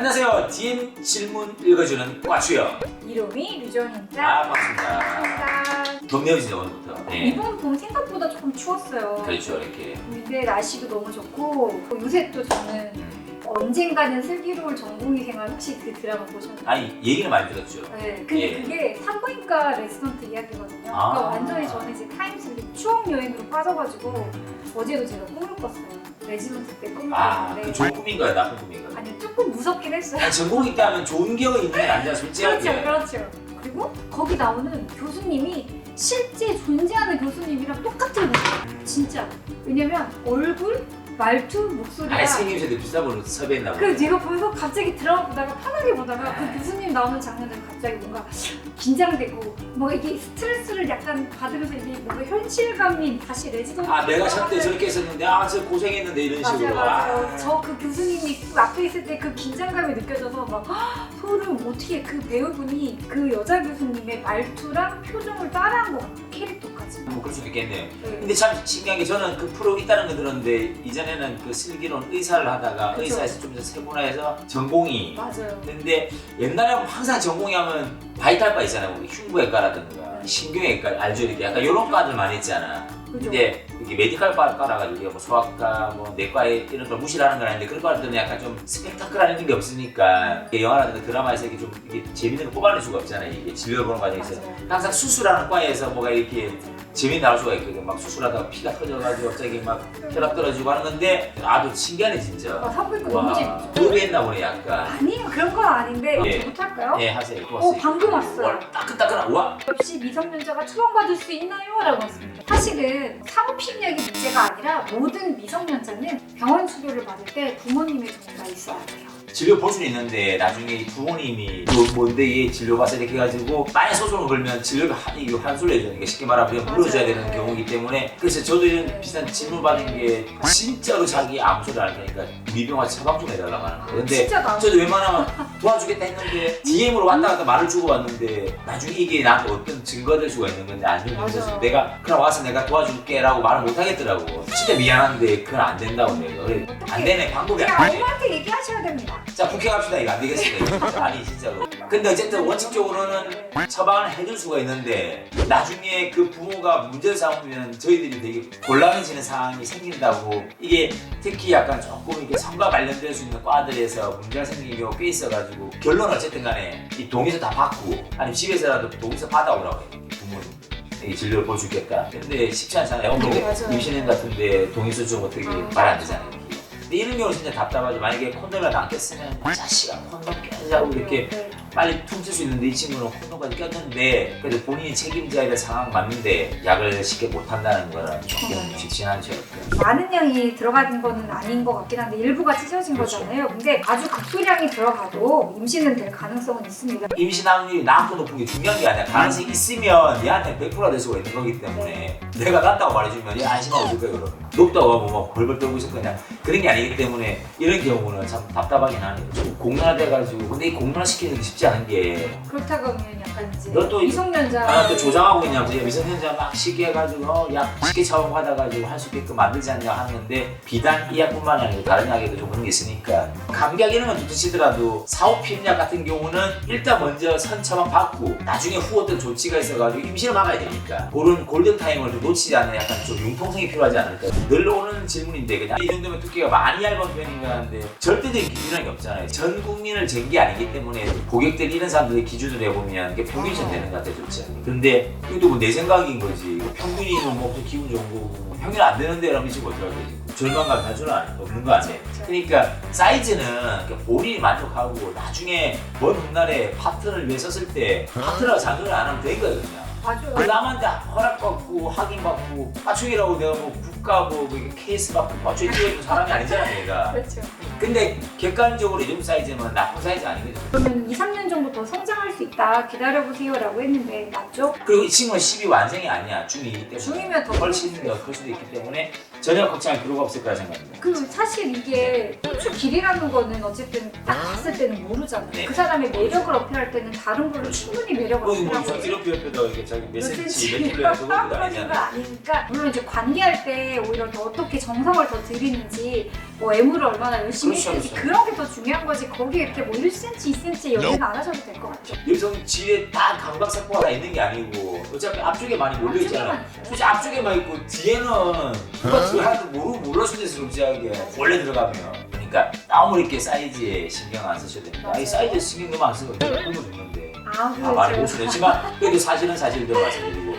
안녕하세요. DM 질문 읽어주는 꽈추요. 이름이 류정입니다. 반갑습니다. 반갑습니다. 덥네요 진짜 오늘부터. 네. 이번 봄 생각보다 조금 추웠어요. 그렇죠 이렇게. 근데 날씨도 너무 좋고 요새 또 저는 언젠가는 슬기로울 전공의 생활 혹시 그 드라마 보셨나요? 아니 얘기는 많이 들었죠. 네, 근데 예. 그게 산부인과 레스토랑트 이야기거든요. 아. 그러니까 완전히 저는 이제 타임슬립 추억 여행으로 빠져가지고 어제도 제가 꿈을 꿨어요. 레지던트 때 꿈을 꿨는데 그 좋은 꿈인가요 나쁜 꿈인가요? 아니 조금 무섭긴 했어요. 아니, 전공이 있다면 좋은 기억이 있는 게 아니라 솔직하게. 그렇죠, 그렇죠. 그리고 거기 나오는 교수님이 실제 존재하는 교수님이랑 똑같은 거예요. 진짜. 왜냐면 얼굴, 말투, 목소리가. 아니 생김새도 비싼 걸로 섭외했나 보네. 그 제가 보면서 갑자기 드라마 보다가 편하게 보다가 그 교수님 나오는 장면을 갑자기 뭔가 긴장되고 뭐 이게 스트레스를 약간 받으면서 이게 뭔가 현실감이 다시 레지던트. 아 내가 저때 저렇게 했었는데 아 저 고생했는데 이런 식으로. 맞아요. 저 그 교수님이 앞에 있을 때 그 긴장감이 느껴져서 막 소름. 어떻게 그 배우분이 그 여자 교수님의 말투랑 표정을 따라한 것 같아요. 캐릭터까지. 뭐 그럴 수도 있겠네요. 네. 근데 참 신기한 게 저는 그 프로 있다는 거 들었는데 이전에는 그 슬기로운 의사를 하다가 그쵸. 의사에서 좀 더 세분화해서 전공이. 맞아요. 근데 옛날에는 항상 전공이 하면 바이탈 과 있잖아요. 우리 흉부외과라든가 신경외과 알죠? 이렇게 약간 이런 과들 많이 있잖아. 그죠? 근데 이게 메디컬 과라가지고 뭐 소아과, 뭐 내과 이런 걸 무시하는 건 아닌데 그런 과들은 약간 좀 스펙타클한 게 없으니까 영화라든가 드라마에서 이렇게 좀 이게 재밌는 거 뽑아낼 수가 없잖아요. 이게 진료를 보는 과정에서 맞아요. 항상 수술하는 과에서 뭐가 이렇게 재미 나올 수가 있거든. 막 수술하다가 피가 터져가지고 갑자기 막 혈압 떨어지고 하는 건데 아주 신기하네 진짜. 산부인과 너무 재밌죠. 노래했나 보네 약간. 아니요, 그런 건 아닌데 예. 못할까요? 예 하세요. 방금 왔어요. 따끈따끈한 와. 역시 미성년자가 처방받을 수 있나요? 라고 왔습니다. 사실은 사모피임약이 문제가 아니라 모든 미성년자는 병원 치료를 받을 때 부모님의 동의가 있어야 돼요. 진료 볼 수는 있는데 나중에 부모님이 또 뭔데 얘 진료 봐서 이렇게 해가지고 만약 소송을 걸면 진료가 이거 환수를 해줘야 되니까 쉽게 말하면 그냥 물어줘야 맞아요. 되는 경우이기 때문에 그래서 저도 이런 비슷한 질문 받은 게 진짜로 자기 아무 소리 안 하니까 우리 병원 처방 좀 해달라고 하는 거예요. 근데 진짜 나 저도 웬만하면 도와주겠다 했는데 DM으로 왔다 갔다 말을 주고 왔는데 나중에 이게 나한테 어떤 증거가 될 수가 있는 건데 안 되는 맞아. 거죠. 내가 그럼 와서 내가 도와줄게 라고 말을 못 하겠더라고. 진짜 미안한데 그건 안 된다고 내가. 그래, 안 되네 방법이 그냥 안 되네. 아무한테 얘기하셔야 됩니다. 자 국회 갑시다. 이거 안 되겠습니다. 아니 진짜로. 근데 어쨌든 원칙적으로는 처방을 해줄 수가 있는데 나중에 그 부모가 문제를 삼으면 저희들이 되게 곤란해지는 상황이 생긴다고. 이게 특히 약간 조금 이렇게 성과 관련될 수 있는 과들에서 문제가 생기는 경우가 꽤 있어가지고 결론 어쨌든 간에 이 동의서 다 받고 아니면 집에서라도 동의서 받아오라고 해요. 부모님. 이 진료를 볼 수 있겠다. 근데 쉽지 않잖아요. 맞아요. 임신인 같은데 동의서 좀 어떻게 말 안 되잖아요. 근데 이런 경우 진짜 답답하죠. 만약에 콘돔을 안 꼈으면 자식아 콘돔 껴자고 이렇게 네. 빨리 퉁칠 수 있는데 이 친구는 콘돔까지 꼈는데 그래도 본인이 책임져야 될 상황 맞는데 약을 쉽게 못 한다는 거는 조금 쉽지 않죠. 많은 양이 들어가는 거는 아닌 것 같긴 한데 일부가 찢어진 그렇죠. 거잖아요. 근데 아주 극소량이 들어가도 임신은 될 가능성은 있습니다. 임신 확률이 낮고 높은 게 중요한 게 아니라 가능성이 있으면 얘한테 100%가 될 수가 있는 거기 때문에 내가 낮다고 말해주면 얘 안심하고 있을 거예요. 그러면 높다고 하면 뭐 벌벌 떨고 있을 거냐 그런 게 아니기 때문에 이런 경우는 참 답답하긴 하네요. 좀 공론화돼가지고 근데 이 공론화시키는 게 쉽지 않은 게 그렇다고 하면 약간 이제 너 또 미성년자 또 조장하고 있냐고 미성년자 막 쉽게 해가지고 약 쉽게 처방받아가지고 할 수 있게끔 만들지 않냐 하는데 비단 이 약뿐만이 아니고 다른 약에도 좀 그런 게 있으니까 감기약 이런 건 두드치더라도 사오피임약 같은 경우는 일단 먼저 선 처방 받고 나중에 후 어떤 조치가 있어가지고 임신을 막아야 되니까 그런 골든타임을 좀 놓치지 않는 약간 좀 융통성이 필요하지 않을까. 늘 오는 질문인데 그냥 이 정도면 두께가 많이 얇은 편인가 하는데 절대적인 기준이라는 게 없잖아요. 전 국민을 잰 게 아니기 때문에 고객들 이런 사람들의 기준으로 해보면 이게 평균이 좀 되는 것 같아요. 좋지. 근데 이것도 뭐 내 생각인 거지. 평균이면 뭐 기분 좋은 거고 평균 안 되는데 라면 지금 어떡하지. 절반감 단순은 없는 거 아니에요. 그러니까 사이즈는 본인이 만족하고 나중에 먼 훗날에 파트너를 위해 썼을 때 파트너가 잔소리 안 하면 된 거예요 그냥. 맞아요. 남한테 허락받고 확인받고 빠충이라고 내가 뭐 국가 뭐 케이스 받고 빠충이 뛰어있는 사람이 아니잖아 내가. 그렇죠. 근데 객관적으로 이 정도 사이즈면 나쁜 사이즈 아니거든. 그러면 2, 3년 정도 더 성장할 수 있다 기다려보세요 라고 했는데 맞죠? 그리고 이 친구는 12 완성이 아니야. 중2이기 때문에. 중이면 더 훨씬 더 클 수도 있기 때문에 전혀 걱정할 필요가 없을 거라 생각합니다. 그 사실 이게 춤추 길이라는 거는 어쨌든 딱 봤을 때는 모르잖아요. 네. 그 사람의 매력을 어필할 때는 다른 걸로 충분히 매력을 뭐 어필하고 이렇게 옆에다 이렇게 자기 몇 센치, 센치. 몇 킬로야 그것도 그런 건 아니잖아. 아니니까 물론 이제 관리할 때 오히려 더 어떻게 정성을 더 들이는지 뭐 애무를 얼마나 열심히 그렇죠, 했는지 그렇죠. 그런 게 더 중요한 거지 거기에 이렇게 뭐 1cm, 2cm 연대는 안 하셔도 될 것 같아요. 여성 지에 다 감각세포가 다 있는 게 아니고 어차피 앞쪽에 많이 몰려 있잖아. 앞쪽에만 있어요. 솔직히 앞쪽에만 있고 뒤에는 누가 들어가도 몰랐을 때 솔직하게 원래 들어가면. 그러니까 너무 이렇게 사이즈에 신경 안 쓰셔도 됩니다. 아니 맞아요. 사이즈에 신경 너무 안 쓰고 굶어 죽는데. 아, 아 많이 못 그렇죠. 쓰냈지만 그래도 사실은 사실대로 말씀드리고